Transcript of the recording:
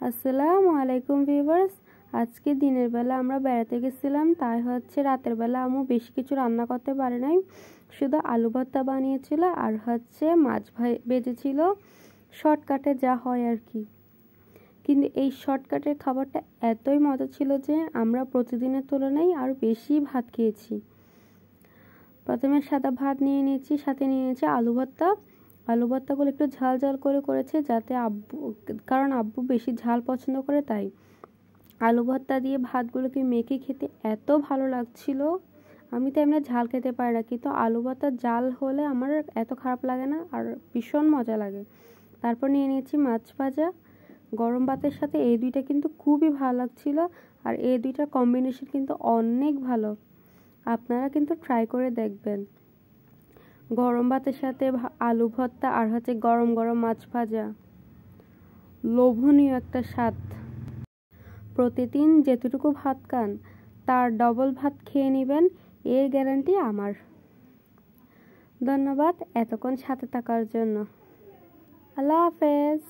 আসসালামু আলাইকুম ভিউয়ার্স। আজকে দিনের বেলা আমরা বেড়াতে গেছিলাম, তাই রাতের বেলা আম্মু বেশি কিছু রান্না করতে পারে নাই, শুধু আলু ভর্তা বানিয়েছিল আর মাছ ভেজেছিল। শর্টকাটে যা হয় আর কি, কিন্তু এই শর্টকাটের খাবারটা এতই মজা ছিল যে আমরা প্রতিদিনের তুলনায় আরও বেশি ভাত খেয়েছি। প্রথমে সাদা ভাত নিয়ে নিয়েছি, সাথে নিয়ে নিয়েছি আলু ভর্তা। আলু ভর্তাগুলো একটু ঝাল ঝাল করে করেছে, যাতে কারণ আব্বু বেশি ঝাল পছন্দ করে, তাই আলু ভর্তা দিয়ে ভাতগুলোকে মেখে খেতে এত ভালো লাগছিল। আমি তো এমনি ঝাল খেতে পারি না, কিন্তু আলু ভর্তা ঝাল হলে আমার এত খারাপ লাগে না, আর ভীষণ মজা লাগে। তারপর নিয়ে নিয়েছি মাছ ভাজা। গরম ভাতের সাথে এই দুইটা কিন্তু খুবই ভালো লাগছিল, আর এই দুইটার কম্বিনেশন কিন্তু অনেক ভালো। আপনারা কিন্তু ট্রাই করে দেখবেন। গরম ভাতের সাথে আলু ভর্তা আর গরম গরম মাছ ভাজা, লোভনীয় একটা স্বাদ। প্রতিদিন যেতটুকু ভাত খান তার ডবল ভাত খেয়ে নেবেন, এর গ্যারান্টি আমার। ধন্যবাদ এতক্ষণ সাথে থাকার জন্য। আল্লাহ হাফেজ।